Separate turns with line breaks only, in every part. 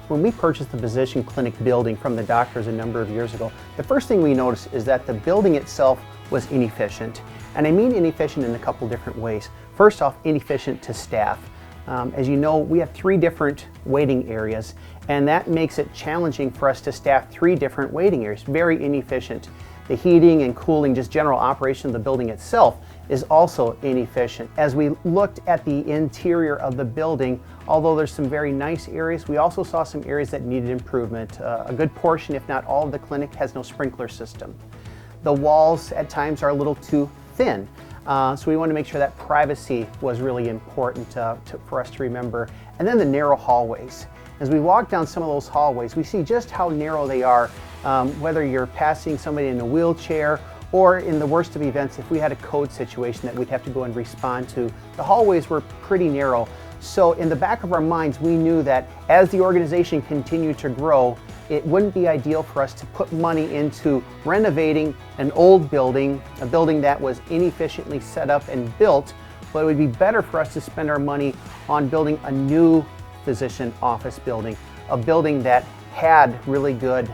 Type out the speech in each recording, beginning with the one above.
When we purchased the physician clinic building from the doctors a number of years ago, the first thing we noticed is that the building itself was inefficient. And I mean inefficient in a couple different ways. First off, inefficient to staff. As you know, we have 3 different waiting areas, and that makes it challenging for us to staff 3 different waiting areas. Very inefficient. The heating and cooling, just general operation of the building itself, is also inefficient. As we looked at the interior of the building, although there's some very nice areas, we also saw some areas that needed improvement. A good portion, if not all of the clinic, has no sprinkler system. The walls at times are a little too thin. So we want to make sure that privacy was really important for us to remember. And then the narrow hallways. As we walk down some of those hallways, we see just how narrow they are, whether you're passing somebody in a wheelchair or in the worst of events, if we had a code situation that we'd have to go and respond to. The hallways were pretty narrow. So in the back of our minds, we knew that as the organization continued to grow, it wouldn't be ideal for us to put money into renovating an old building, a building that was inefficiently set up and built, but it would be better for us to spend our money on building a new physician office building, a building that had really good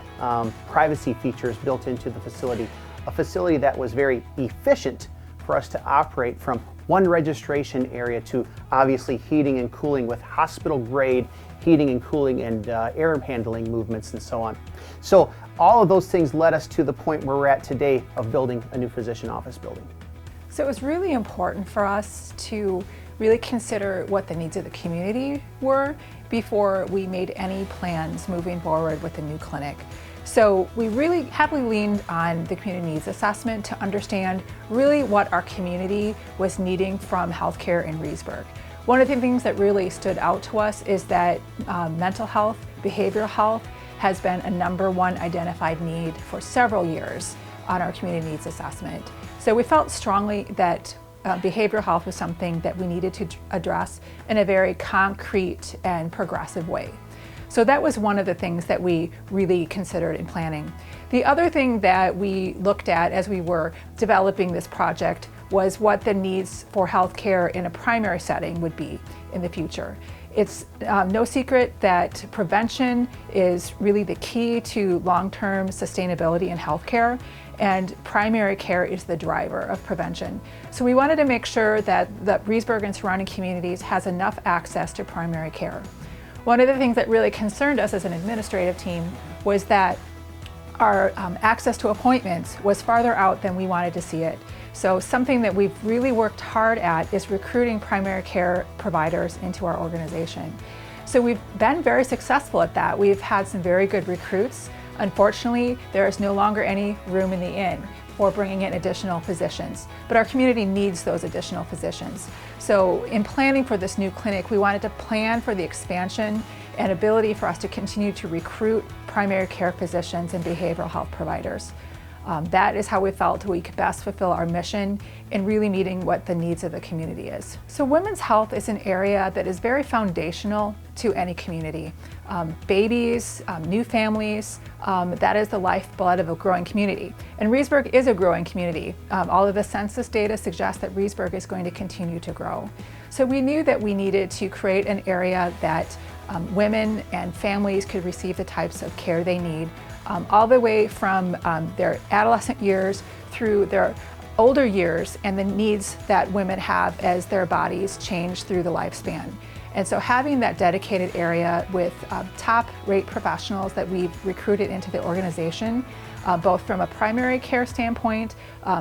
privacy features built into the facility, a facility that was very efficient for us to operate from one registration area to obviously heating and cooling with hospital grade heating and cooling and air handling movements and so on. So all of those things led us to the point where we're at today of building a new physician office building.
So it was really important for us to really consider what the needs of the community were before we made any plans moving forward with the new clinic. So we really heavily leaned on the community needs assessment to understand really what our community was needing from healthcare in Reedsburg. One of the things that really stood out to us is that mental health, behavioral health has been a #1 identified need for several years on our community needs assessment. So we felt strongly that behavioral health was something that we needed to address in a very concrete and progressive way. So that was one of the things that we really considered in planning. The other thing that we looked at as we were developing this project was what the needs for healthcare in a primary setting would be in the future. It's no secret that prevention is really the key to long-term sustainability in healthcare, and primary care is the driver of prevention. So we wanted to make sure that Reedsburg and surrounding communities has enough access to primary care. One of the things that really concerned us as an administrative team was that our access to appointments was farther out than we wanted to see it. So something that we've really worked hard at is recruiting primary care providers into our organization. So we've been very successful at that. We've had some very good recruits. Unfortunately, there is no longer any room in the inn for bringing in additional physicians, but our community needs those additional physicians. So in planning for this new clinic, we wanted to plan for the expansion and ability for us to continue to recruit primary care physicians and behavioral health providers. That is how we felt we could best fulfill our mission in really meeting what the needs of the community is. So women's health is an area that is very foundational to any community. Babies, new families, that is the lifeblood of a growing community. And Reedsburg is a growing community. All of the census data suggests that Reedsburg is going to continue to grow. So we knew that we needed to create an area that women and families could receive the types of care they need, all the way from their adolescent years through their older years and the needs that women have as their bodies change through the lifespan. And so having that dedicated area with top-rate professionals that we've recruited into the organization, both from a primary care standpoint,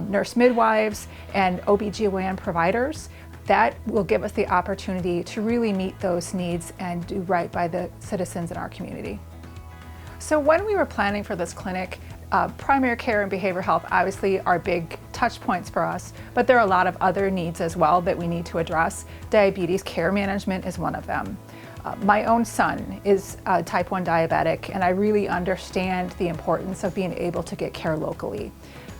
nurse midwives, and OBGYN providers, that will give us the opportunity to really meet those needs and do right by the citizens in our community. So when we were planning for this clinic, primary care and behavioral health obviously are big touch points for us, but there are a lot of other needs as well that we need to address. Diabetes care management is one of them. My own son is type 1 diabetic, and I really understand the importance of being able to get care locally.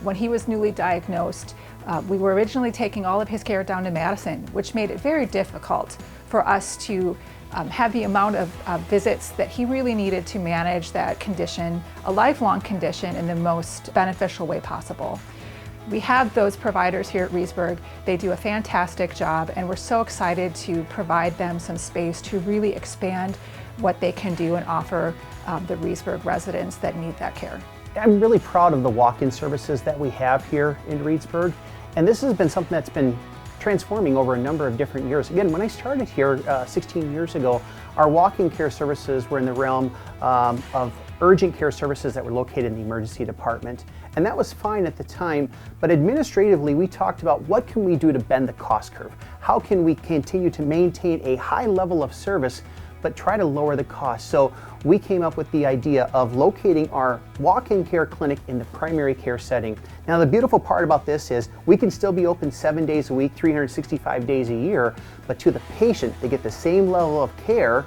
When he was newly diagnosed, we were originally taking all of his care down to Madison, which made it very difficult for us to have the amount of visits that he really needed to manage that condition, a lifelong condition, in the most beneficial way possible. We have those providers here at Reedsburg. They do a fantastic job, and we're so excited to provide them some space to really expand what they can do and offer the Reedsburg residents that need that care.
I'm really proud of the walk-in services that we have here in Reedsburg, and this has been something that's been transforming over a number of different years. Again, when I started here 16 years ago, our walk-in care services were in the realm of urgent care services that were located in the emergency department. And that was fine at the time, but administratively we talked about what can we do to bend the cost curve? How can we continue to maintain a high level of service but try to lower the cost? So we came up with the idea of locating our walk-in care clinic in the primary care setting. Now the beautiful part about this is we can still be open 7 days a week, 365 days a year, but to the patient they get the same level of care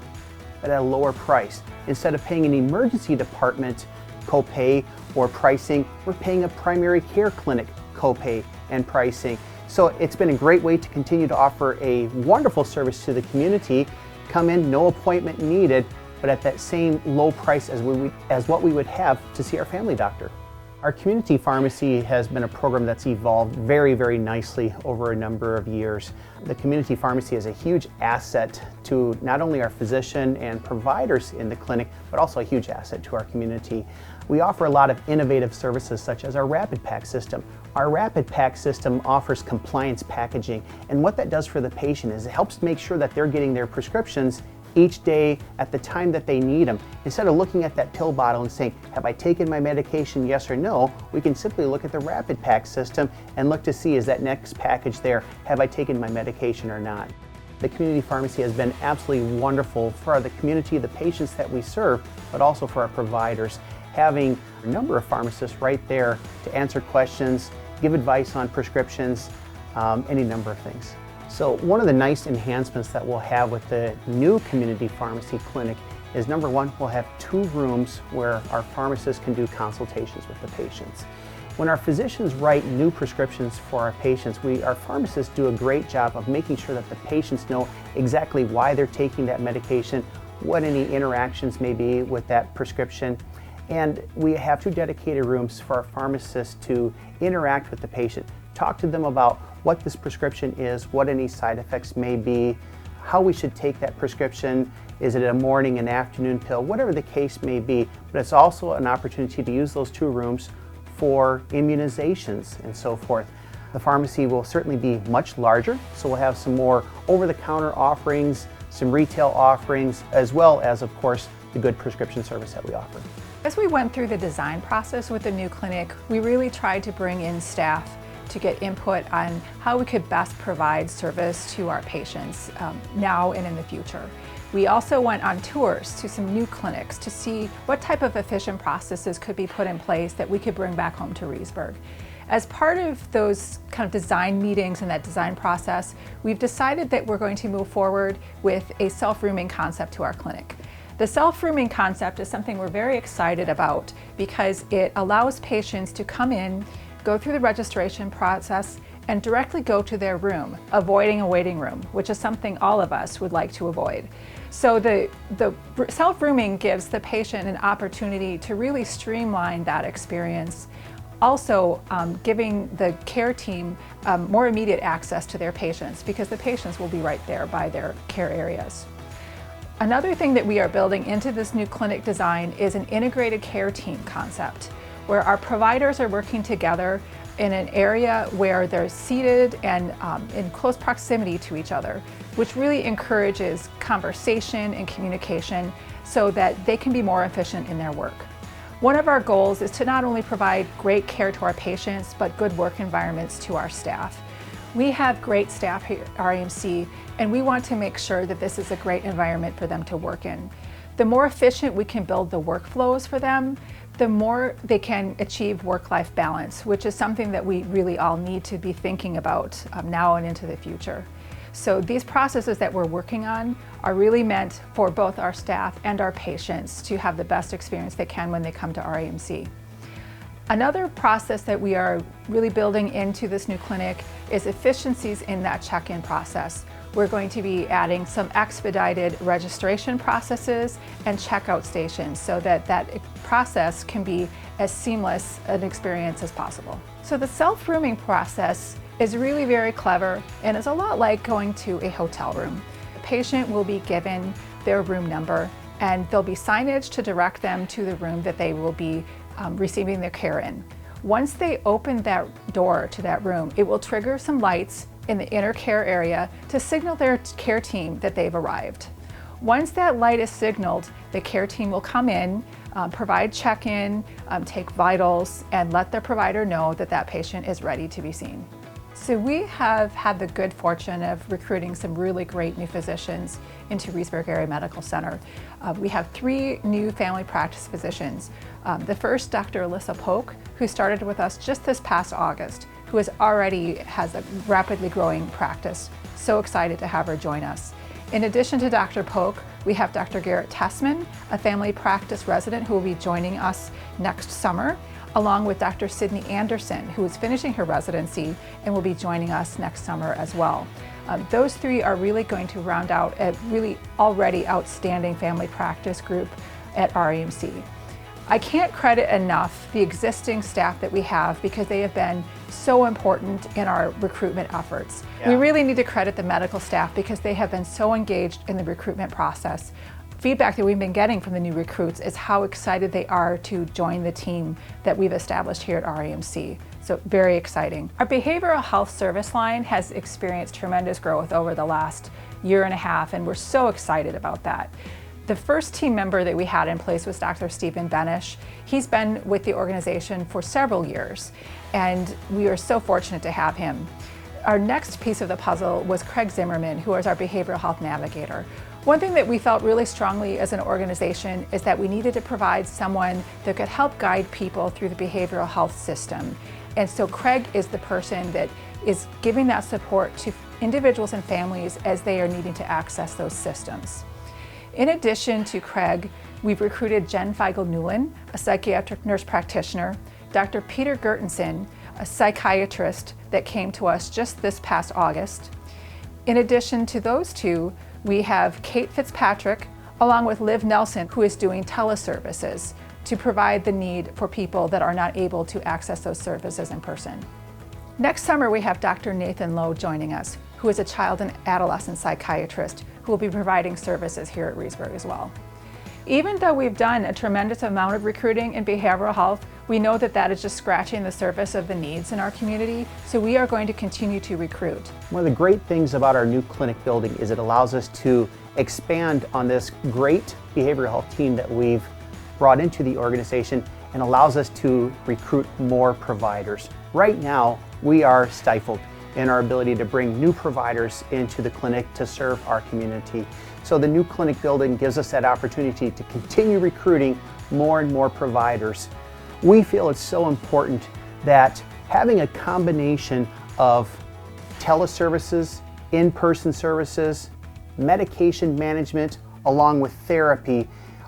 but at a lower price. Instead of paying an emergency department copay or pricing, we're paying a primary care clinic copay and pricing. So it's been a great way to continue to offer a wonderful service to the community. Come in, no appointment needed, but at that same low price as what we would have to see our family doctor. Our community pharmacy has been a program that's evolved very, very nicely over a number of years. The community pharmacy is a huge asset to not only our physician and providers in the clinic, but also a huge asset to our community. We offer a lot of innovative services such as our Rapid Pack system. Our Rapid Pack system offers compliance packaging, and what that does for the patient is it helps make sure that they're getting their prescriptions each day at the time that they need them. Instead of looking at that pill bottle and saying, have I taken my medication, yes or no, we can simply look at the Rapid Pack system and look to see, is that next package there, have I taken my medication or not? The community pharmacy has been absolutely wonderful for the community, the patients that we serve, but also for our providers. Having a number of pharmacists right there to answer questions, give advice on prescriptions, any number of things. So one of the nice enhancements that we'll have with the new community pharmacy clinic is, number one, we'll have 2 rooms where our pharmacists can do consultations with the patients. When our physicians write new prescriptions for our patients, our pharmacists do a great job of making sure that the patients know exactly why they're taking that medication, what any interactions may be with that prescription. And we have 2 dedicated rooms for our pharmacists to interact with the patient, talk to them about what this prescription is, what any side effects may be, how we should take that prescription, is it a morning and afternoon pill, whatever the case may be. But it's also an opportunity to use those 2 rooms for immunizations and so forth. The pharmacy will certainly be much larger, so we'll have some more over-the-counter offerings, some retail offerings, as well as, of course, the good prescription service that we offer.
As we went through the design process with the new clinic, we really tried to bring in staff to get input on how we could best provide service to our patients now and in the future. We also went on tours to some new clinics to see what type of efficient processes could be put in place that we could bring back home to Reedsburg. As part of those kind of design meetings and that design process, we've decided that we're going to move forward with a self-rooming concept to our clinic. The self-rooming concept is something we're very excited about because it allows patients to come in, go through the registration process, and directly go to their room, avoiding a waiting room, which is something all of us would like to avoid. So the self-rooming gives the patient an opportunity to really streamline that experience, also giving the care team more immediate access to their patients because the patients will be right there by their care areas. Another thing that we are building into this new clinic design is an integrated care team concept, where our providers are working together in an area where they're seated and in close proximity to each other, which really encourages conversation and communication so that they can be more efficient in their work. One of our goals is to not only provide great care to our patients, but good work environments to our staff. We have great staff here at RAMC, and we want to make sure that this is a great environment for them to work in. The more efficient we can build the workflows for them, the more they can achieve work-life balance, which is something that we really all need to be thinking about now and into the future. So these processes that we're working on are really meant for both our staff and our patients to have the best experience they can when they come to RAMC. Another process that we are really building into this new clinic is efficiencies in that check-in process. We're going to be adding some expedited registration processes and checkout stations so that that process can be as seamless an experience as possible. So the self-rooming process is really very clever and is a lot like going to a hotel room. The patient will be given their room number and there'll be signage to direct them to the room that they will be receiving their care in. Once they open that door to that room, it will trigger some lights in the inner care area to signal their care team that they've arrived. Once that light is signaled, the care team will come in, provide check-in, take vitals, and let the provider know that that patient is ready to be seen. So we have had the good fortune of recruiting some really great new physicians into Reedsburg Area Medical Center. We have 3 new family practice physicians. The first, Dr. Alyssa Polk, who started with us just this past August, who has a rapidly growing practice. So excited to have her join us. In addition to Dr. Polk, we have Dr. Garrett Tessman, a family practice resident who will be joining us next summer, along with Dr. Sydney Anderson, who is finishing her residency and will be joining us next summer as well. Those 3 are really going to round out a really already outstanding family practice group at REMC. I can't credit enough the existing staff that we have because they have been so important in our recruitment efforts. Yeah. We really need to credit the medical staff because they have been so engaged in the recruitment process. Feedback that we've been getting from the new recruits is how excited they are to join the team that we've established here at REMC. So very exciting. Our behavioral health service line has experienced tremendous growth over the last year and a half, and we're so excited about that. The first team member that we had in place was Dr. Stephen Benish. He's been with the organization for several years, and we are so fortunate to have him. Our next piece of the puzzle was Craig Zimmerman, who is our behavioral health navigator. One thing that we felt really strongly as an organization is that we needed to provide someone that could help guide people through the behavioral health system. And so Craig is the person that is giving that support to individuals and families as they are needing to access those systems. In addition to Craig, we've recruited Jen Feigl-Newland, a psychiatric nurse practitioner, Dr. Peter Gertensen, a psychiatrist that came to us just this past August. In addition to those 2, we have Kate Fitzpatrick, along with Liv Nelson, who is doing teleservices to provide the need for people that are not able to access those services in person. Next summer, we have Dr. Nathan Lowe joining us, who is a child and adolescent psychiatrist who will be providing services here at Reedsburg as well. Even though we've done a tremendous amount of recruiting in behavioral health, we know that that is just scratching the surface of the needs in our community, so we are going to continue to recruit.
One of the great things about our new clinic building is it allows us to expand on this great behavioral health team that we've brought into the organization and allows us to recruit more providers. Right now, we are stifled in our ability to bring new providers into the clinic to serve our community. So the new clinic building gives us that opportunity to continue recruiting more and more providers. We feel it's so important that having a combination of teleservices, in-person services, medication management, along with therapy,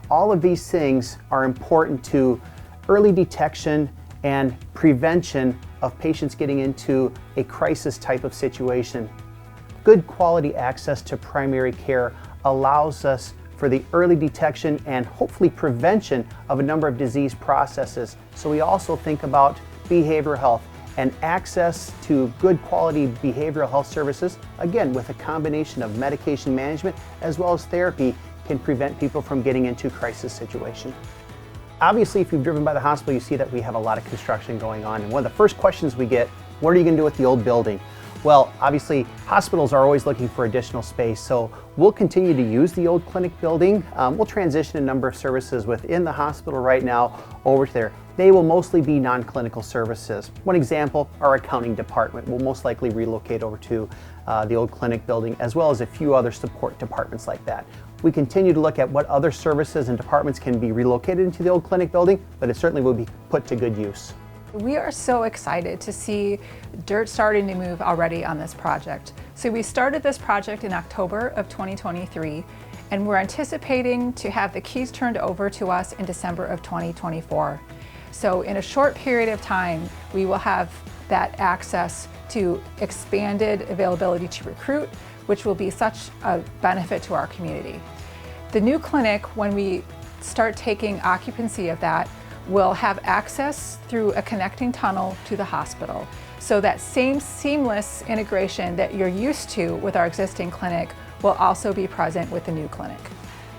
all of these things are important to early detection and prevention of patients getting into a crisis type of situation. Good quality access to primary care allows us for the early detection and hopefully prevention of a number of disease processes. So we also think about behavioral health and access to good quality behavioral health services, again with a combination of medication management as well as therapy, can prevent people from getting into crisis situation. Obviously, if you've driven by the hospital, you see that we have a lot of construction going on. And one of the first questions we get, what are you going to do with the old building? Well, obviously, hospitals are always looking for additional space, so we'll continue to use the old clinic building. We'll transition a number of services within the hospital right now over to there. They will mostly be non-clinical services. One example, our accounting department will most likely relocate over to the old clinic building, as well as a few other support departments like that. We continue to look at what other services and departments can be relocated into the old clinic building, but it certainly will be put to good use.
We are so excited to see dirt starting to move already on this project. So we started this project in October of 2023, and we're anticipating to have the keys turned over to us in December of 2024. So in a short period of time, we will have that access to expanded availability to recruit, which will be such a benefit to our community. The new clinic, when we start taking occupancy of that, will have access through a connecting tunnel to the hospital. So that same seamless integration that you're used to with our existing clinic will also be present with the new clinic.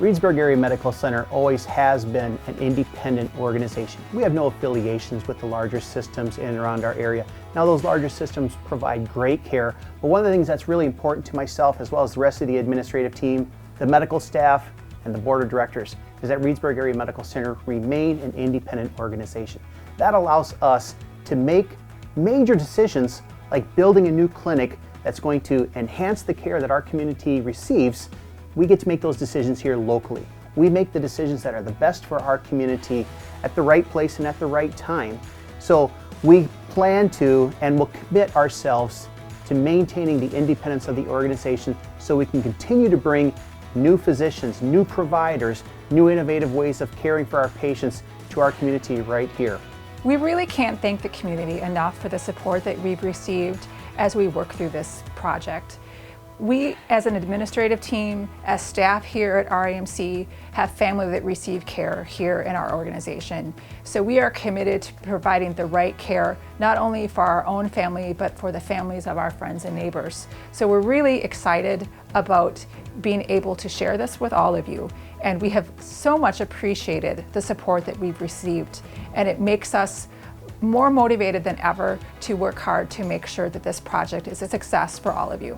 Reedsburg Area Medical Center always has been an independent organization. We have no affiliations with the larger systems in and around our area. Now, those larger systems provide great care, but one of the things that's really important to myself as well as the rest of the administrative team, the medical staff, and the board of directors is that Reedsburg Area Medical Center remain an independent organization. That allows us to make major decisions like building a new clinic that's going to enhance the care that our community receives. We get to make those decisions here locally. We make the decisions that are the best for our community at the right place and at the right time. So we plan to and will commit ourselves to maintaining the independence of the organization so we can continue to bring new physicians, new providers, new innovative ways of caring for our patients to our community right here.
We really can't thank the community enough for the support that we've received as we work through this project. We, as an administrative team, as staff here at RAMC, have family that receive care here in our organization. So we are committed to providing the right care, not only for our own family, but for the families of our friends and neighbors. So we're really excited about being able to share this with all of you. And we have so much appreciated the support that we've received. And it makes us more motivated than ever to work hard to make sure that this project is a success for all of you.